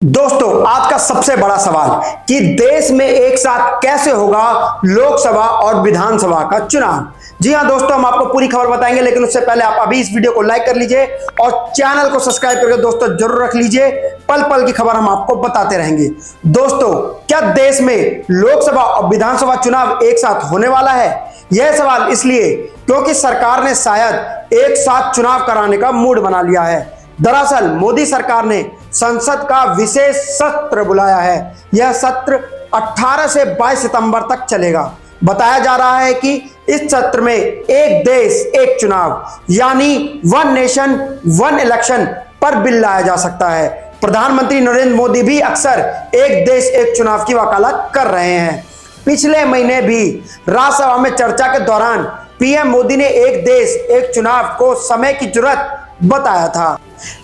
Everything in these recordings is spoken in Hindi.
दोस्तों, आज का सबसे बड़ा सवाल कि देश में एक साथ कैसे होगा लोकसभा और विधानसभा का चुनाव। जी हां दोस्तों, हम आपको पूरी खबर बताएंगे, लेकिन उससे पहले आप अभी इस वीडियो को लाइक कर लीजिए और चैनल को सब्सक्राइब करके दोस्तों जरूर रख लीजिए। पल पल की खबर हम आपको बताते रहेंगे। दोस्तों, क्या देश में लोकसभा और विधानसभा चुनाव एक साथ होने वाला है? यह सवाल इसलिए क्योंकि सरकार ने शायद एक साथ चुनाव कराने का मूड बना लिया है। दरअसल मोदी सरकार ने संसद का विशेष सत्र बुलाया है। यह सत्र 18 से 22 सितंबर तक चलेगा। बताया जा रहा है कि इस सत्र में एक देश एक चुनाव यानी वन नेशन वन इलेक्शन पर बिल लाया जा सकता है। प्रधानमंत्री नरेंद्र मोदी भी अक्सर एक देश एक चुनाव की वकालत कर रहे हैं। पिछले महीने भी राज्यसभा में चर्चा के दौरान पीएम मोदी ने एक देश एक चुनाव को समय की जरूरत बताया था।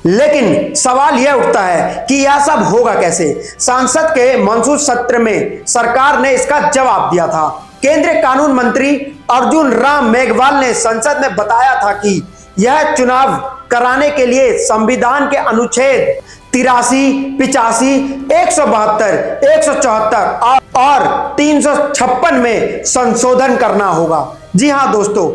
लेकिन सवाल यह उठता है कि यह सब होगा कैसे। संसद के मानसून सत्र में सरकार ने इसका जवाब दिया था। केंद्रीय कानून मंत्री अर्जुन राम मेघवाल ने संसद में बताया था कि यह चुनाव कराने के लिए संविधान के अनुच्छेद 83, 85, 172, 174 और 356 में संशोधन करना होगा। जी हां दोस्तों,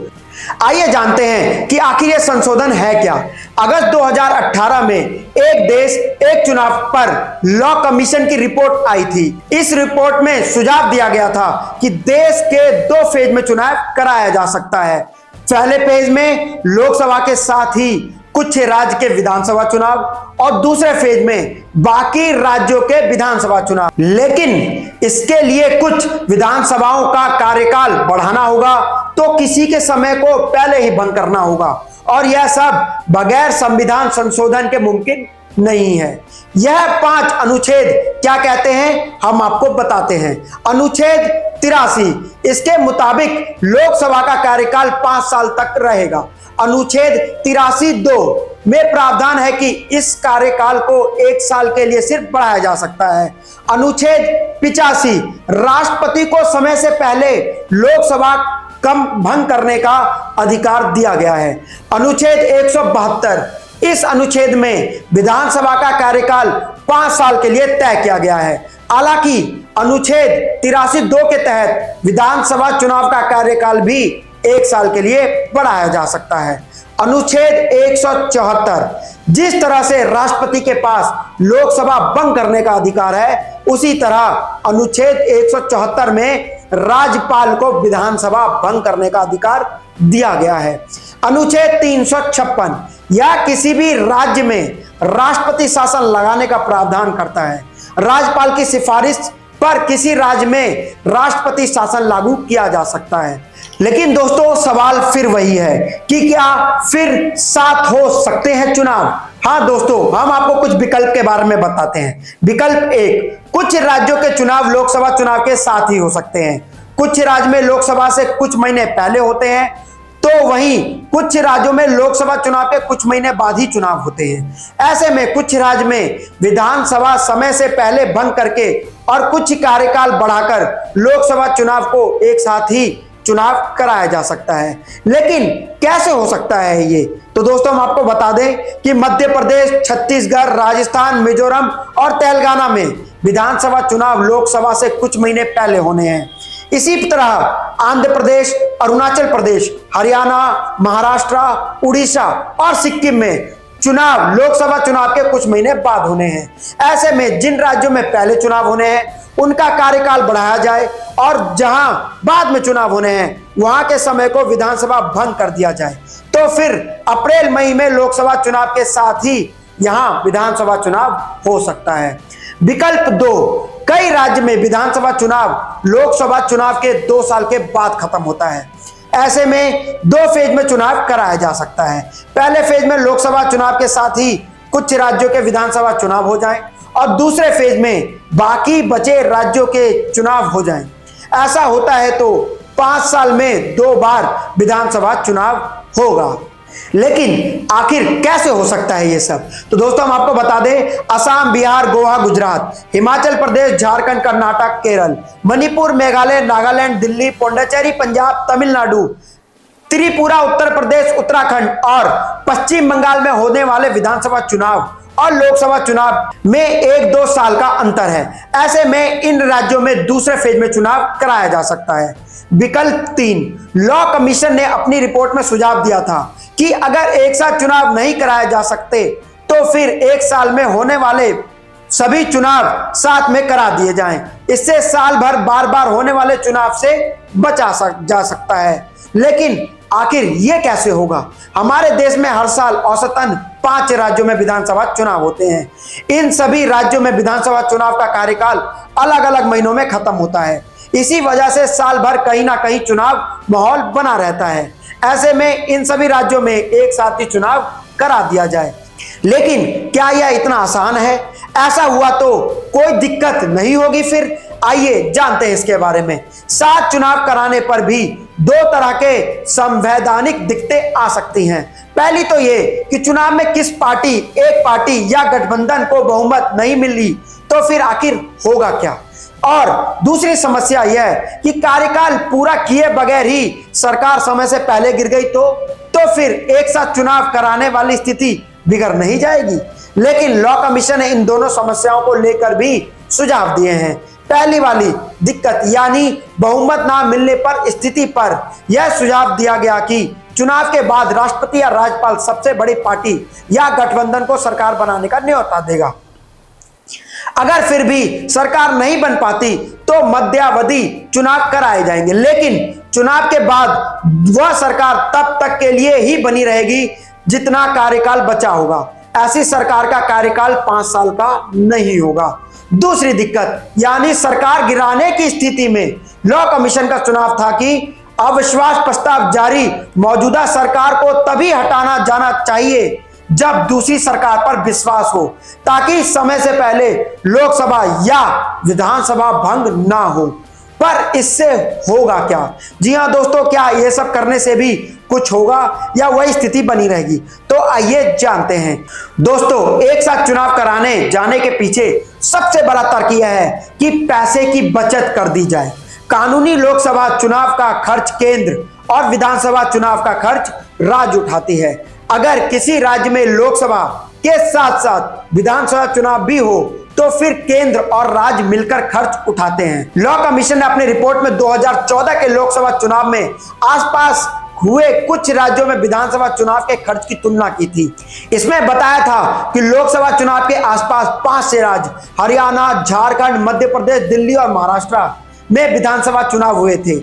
आइए जानते हैं कि आखिर यह संशोधन है क्या। अगस्त 2018 में एक देश एक चुनाव पर लॉ कमीशन की रिपोर्ट आई थी। इस रिपोर्ट में सुझाव दिया गया था कि देश के 2 फेज में चुनाव कराया जा सकता है। पहले फेज में लोकसभा के साथ ही कुछ राज्य के विधानसभा चुनाव और दूसरे फेज में बाकी राज्यों के विधानसभा चुनाव। लेकिन इसके लिए कुछ विधानसभाओं का कार्यकाल बढ़ाना होगा, तो किसी के समय को पहले ही बंद करना होगा और यह सब बगैर संविधान संशोधन के मुमकिन नहीं है। यह 5 अनुच्छेद क्या कहते हैं हम आपको बताते हैं। अनुच्छेद 83, इसके मुताबिक लोकसभा का कार्यकाल 5 साल तक रहेगा। अनुच्छेद 83(2) में प्रावधान है कि इस कार्यकाल को 1 साल के लिए सिर्फ बढ़ाया जा सकता है। अनुच्छेद 85, राष्ट्रपति को समय से पहले लोकसभा कम भंग करने का अधिकार दिया गया है। अनुच्छेद 172, इस अनुच्छेद में विधानसभा का कार्यकाल 5 साल के लिए तय किया गया है। हालांकि अनुच्छेद 83(2) के तहत विधानसभा चुनाव का कार्यकाल भी 1 साल के लिए बढ़ाया जा सकता है। अनुच्छेद 174, जिस तरह से राष्ट्रपति के पास लोकसभा भंग करने का अधिकार है, उसी तरह अनुच्छेद 174 में राज्यपाल को विधानसभा भंग करने का अधिकार दिया गया है। अनुच्छेद 356, यह किसी भी राज्य में राष्ट्रपति शासन लगाने का प्रावधान करता है। राज्यपाल की सिफारिश पर किसी राज्य में राष्ट्रपति शासन लागू किया जा सकता है। लेकिन दोस्तों, सवाल फिर वही है कि क्या फिर साथ हो सकते हैं चुनाव? हाँ दोस्तों, हम आपको कुछ विकल्प के बारे में बताते हैं। विकल्प 1, कुछ राज्यों के चुनाव लोकसभा चुनाव के साथ ही हो सकते हैं। कुछ राज्य में लोकसभा से कुछ महीने पहले होते हैं, तो वहीं कुछ राज्यों में लोकसभा चुनाव के कुछ महीने बाद ही चुनाव होते हैं। ऐसे में कुछ राज्य में विधानसभा समय से पहले भंग करके और कुछ कार्यकाल बढ़ाकर लोकसभा चुनाव को एक साथ ही चुनाव कराया जा सकता है। लेकिन कैसे हो सकता है ये? तो दोस्तों, हम आपको बता दें कि मध्य प्रदेश, छत्तीसगढ़, राजस्थान, मिजोरम और तेलंगाना में विधानसभा चुनाव लोकसभा से कुछ महीने पहले होने हैं। इसी तरह आंध्र प्रदेश, अरुणाचल प्रदेश, हरियाणा, महाराष्ट्र, उड़ीसा और सिक्किम में चुनाव लोकसभा चुनाव के कुछ महीने बाद होने हैं। ऐसे में जिन राज्यों में पहले चुनाव होने हैं उनका कार्यकाल बढ़ाया जाए और जहां बाद में चुनाव होने हैं वहां के समय को विधानसभा भंग कर दिया जाए, तो फिर अप्रैल मई में लोकसभा चुनाव के साथ ही यहां विधानसभा चुनाव हो सकता है। विकल्प 2, कई राज्य में विधानसभा चुनाव लोकसभा चुनाव के 2 साल के बाद खत्म होता है। ऐसे में 2 फेज में चुनाव कराया जा सकता है। पहले फेज में लोकसभा चुनाव के साथ ही कुछ राज्यों के विधानसभा चुनाव हो जाएं और दूसरे फेज में बाकी बचे राज्यों के चुनाव हो जाएं। ऐसा होता है तो 5 साल में 2 बार विधानसभा चुनाव होगा। लेकिन आखिर कैसे हो सकता है ये सब? तो दोस्तों, हम आपको बता दें, असम, बिहार, गोवा, गुजरात, हिमाचल प्रदेश, झारखंड, कर्नाटक, केरल, मणिपुर, मेघालय, नागालैंड, दिल्ली, पौंडीचेरी, पंजाब, तमिलनाडु, त्रिपुरा, उत्तर प्रदेश, उत्तराखंड और पश्चिम बंगाल में होने वाले विधानसभा चुनाव और लोकसभा चुनाव में 1-2 साल का अंतर है। ऐसे में इन राज्यों में दूसरे फेज में चुनाव कराया जा सकता है। विकल्प 3, लॉ कमीशन ने अपनी रिपोर्ट में सुझाव दिया था कि अगर एक साथ चुनाव नहीं कराए जा सकते तो फिर 1 साल में होने वाले सभी चुनाव साथ में करा दिए जाएं। इससे साल भर बार बार होने वाले चुनाव से बचा जा सकता है। लेकिन आखिर यह कैसे होगा? हमारे देश में हर साल औसतन 5 राज्यों में विधानसभा चुनाव होते हैं। इन सभी राज्यों में विधानसभा चुनाव का कार्यकाल अलग अलग महीनों में खत्म होता है। इसी वजह से साल भर कहीं ना कहीं चुनाव माहौल बना रहता है। ऐसे में इन सभी राज्यों में एक साथ ही चुनाव करा दिया जाए। लेकिन क्या यह इतना आसान है? ऐसा हुआ तो कोई दिक्कत नहीं होगी फिर? आइए जानते हैं इसके बारे में। साथ चुनाव कराने पर भी 2 तरह के संवैधानिक दिक्कतें आ सकती हैं। पहली तो ये कि चुनाव में किस पार्टी, एक पार्टी या गठबंधन को बहुमत नहीं मिली तो फिर आखिर होगा क्या? और दूसरी समस्या यह है कि कार्यकाल पूरा किए बगैर ही सरकार समय से पहले गिर गई तो फिर एक साथ चुनाव कराने वाली स्थिति बिगड़ नहीं जाएगी? लेकिन लॉ कमीशन ने इन दोनों समस्याओं को लेकर भी सुझाव दिए हैं। पहली वाली दिक्कत यानी बहुमत ना मिलने पर स्थिति पर यह सुझाव दिया गया कि चुनाव के बाद राष्ट्रपति या राज्यपाल सबसे बड़ी पार्टी या गठबंधन को सरकार बनाने का न्योता देगा। अगर फिर भी सरकार नहीं बन पाती तो मध्यावधि चुनाव कराए जाएंगे, लेकिन चुनाव के बाद वह सरकार तब तक के लिए ही बनी रहेगी जितना कार्यकाल बचा होगा। ऐसी सरकार का कार्यकाल 5 साल का नहीं होगा। दूसरी दिक्कत यानी सरकार गिराने की स्थिति में लॉ कमीशन का चुनाव था कि अविश्वास प्रस्ताव जारी मौजूदा सरकार को तभी हटाना जाना चाहिए जब दूसरी सरकार पर विश्वास हो, ताकि समय से पहले लोकसभा या विधानसभा भंग ना हो। पर इससे होगा क्या? जी हां दोस्तों, क्या ये सब करने से भी कुछ होगा या वही स्थिति बनी रहेगी? तो आइए जानते हैं। दोस्तों, एक साथ चुनाव कराने जाने के पीछे सबसे बड़ा तर्क यह है कि पैसे की बचत कर दी जाए। कानूनी लोकसभा चुनाव का खर्च केंद्र और विधानसभा चुनाव का खर्च राज्य उठाती है। अगर किसी राज्य में लोकसभा के साथ साथ विधानसभा चुनाव भी हो तो फिर केंद्र और राज्य मिलकर खर्च उठाते हैं। लॉ कमीशन ने अपनी रिपोर्ट में 2014 के लोकसभा चुनाव में आसपास हुए कुछ राज्यों में विधानसभा चुनाव के खर्च की तुलना की थी। इसमें बताया था कि लोकसभा चुनाव के आसपास 5 से राज्य हरियाणा, झारखंड, मध्य प्रदेश, दिल्ली और महाराष्ट्र में विधानसभा चुनाव हुए थे।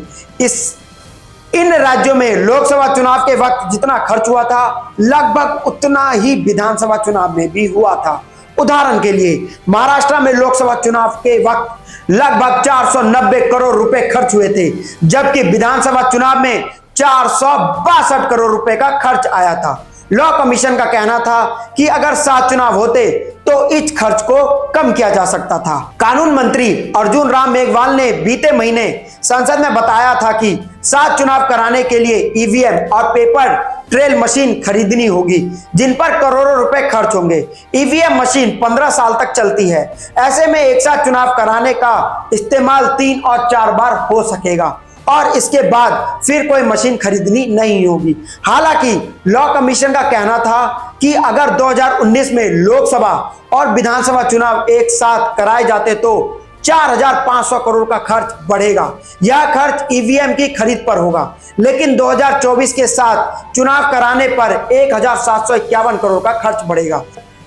इन राज्यों में लोकसभा चुनाव के वक्त जितना खर्च हुआ था लगभग उतना ही विधानसभा चुनाव में भी हुआ था। उदाहरण के लिए महाराष्ट्र में लोकसभा चुनाव के वक्त लगभग 490 करोड़ रुपए खर्च हुए थे, जबकि विधानसभा चुनाव में 462 करोड़ रुपए का खर्च आया था। लॉ कमीशन का कहना था कि अगर 7 चुनाव होते तो इस खर्च को कम किया जा सकता था। कानून मंत्री अर्जुन राम मेघवाल ने बीते महीने संसद में बताया था कि 7 चुनाव कराने के लिए ईवीएम और पेपर ट्रेल मशीन खरीदनी होगी, जिन पर करोड़ों रुपए खर्च होंगे। ईवीएम मशीन 15 साल तक चलती है। ऐसे में एक साथ चुनाव कराने का इस्तेमाल 3 और 4 बार हो सकेगा और इसके बाद फिर कोई मशीन खरीदनी नहीं होगी। हालांकि लॉ कमीशन का कहना था कि अगर 2019 में लोकसभा और विधानसभा चुनाव एक साथ कराए जाते तो 4500 करोड़ का खर्च बढ़ेगा। यह खर्च ईवीएम की खरीद पर होगा, लेकिन 2024 के साथ चुनाव कराने पर 1751 करोड़ का खर्च बढ़ेगा।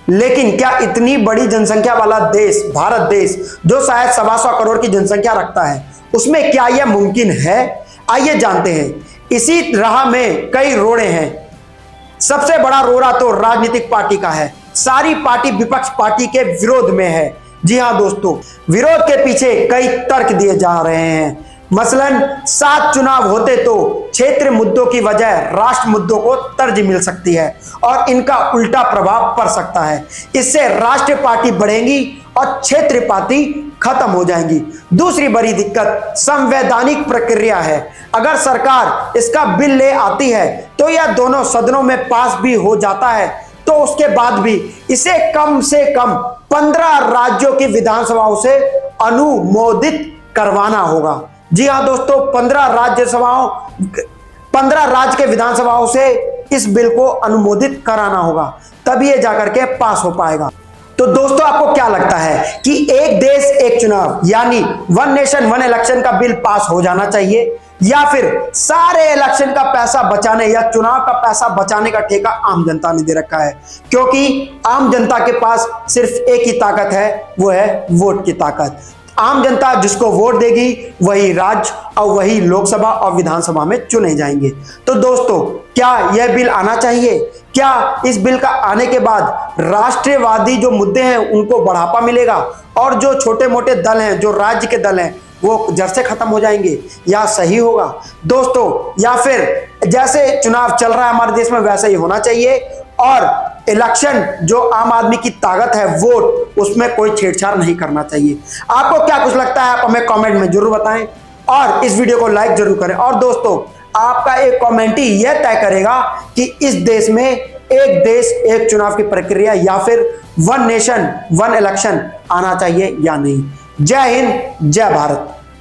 लेकिन क्या इतनी बड़ी जनसंख्या वाला देश भारत देश, जो शायद 125 करोड़ की जनसंख्या रखता है, उसमें क्या यह मुमकिन है? आइए जानते हैं। इसी राह में कई रोड़े हैं। सबसे बड़ा रोड़ा तो राजनीतिक पार्टी का है। सारी पार्टी विपक्ष पार्टी के विरोध में है। जी हां दोस्तों, विरोध के पीछे कई तर्क दिए जा रहे हैं। मसलन 7 चुनाव होते तो क्षेत्र मुद्दों की वजह राष्ट्र मुद्दों को तरजीह मिल सकती है और इनका उल्टा प्रभाव पड़ सकता है। इससे राष्ट्रीय पार्टी बढ़ेंगी और क्षेत्रीय पार्टी खत्म हो जाएंगी। दूसरी बड़ी दिक्कत संवैधानिक प्रक्रिया है। अगर सरकार इसका बिल ले आती है तो यह दोनों सदनों में पास भी हो जाता है, तो उसके बाद भी इसे कम से कम 15 राज्यों की विधानसभाओं से अनुमोदित करवाना होगा। जी हां दोस्तों, 15 राज्य के विधानसभाओं से इस बिल को अनुमोदित कराना होगा, तभी ये जाकर के पास हो पाएगा। तो दोस्तों आपको क्या लगता है कि एक देश एक चुनाव यानी वन नेशन वन इलेक्शन का बिल पास हो जाना चाहिए, या फिर सारे इलेक्शन का पैसा बचाने या चुनाव का पैसा बचाने का ठेका आम जनता ने दे रखा है? क्योंकि आम जनता के पास सिर्फ एक ही ताकत है, वो है वोट की ताकत। आम जनता जिसको वोट देगी वही राज्य और वही लोकसभा और विधानसभा में चुने जाएंगे। तो दोस्तों क्या यह बिल आना चाहिए? क्या इस बिल का आने के बाद राष्ट्रवादी जो मुद्दे हैं उनको बढ़ावा मिलेगा और जो छोटे मोटे दल हैं, जो राज्य के दल हैं, वो जड़ से खत्म हो जाएंगे? या सही होगा दोस्तों, या फिर जैसे चुनाव चल रहा है हमारे देश में वैसा ही होना चाहिए और इलेक्शन जो आम आदमी की ताकत है वोट, उसमें कोई छेड़छाड़ नहीं करना चाहिए? आपको क्या कुछ लगता है आप हमें कमेंट में जरूर बताएं और इस वीडियो को लाइक जरूर करें। और दोस्तों आपका एक कमेंट ही यह तय करेगा कि इस देश में एक देश एक चुनाव की प्रक्रिया या फिर वन नेशन वन इलेक्शन आना चाहिए या नहीं। जय हिंद, जय भारत।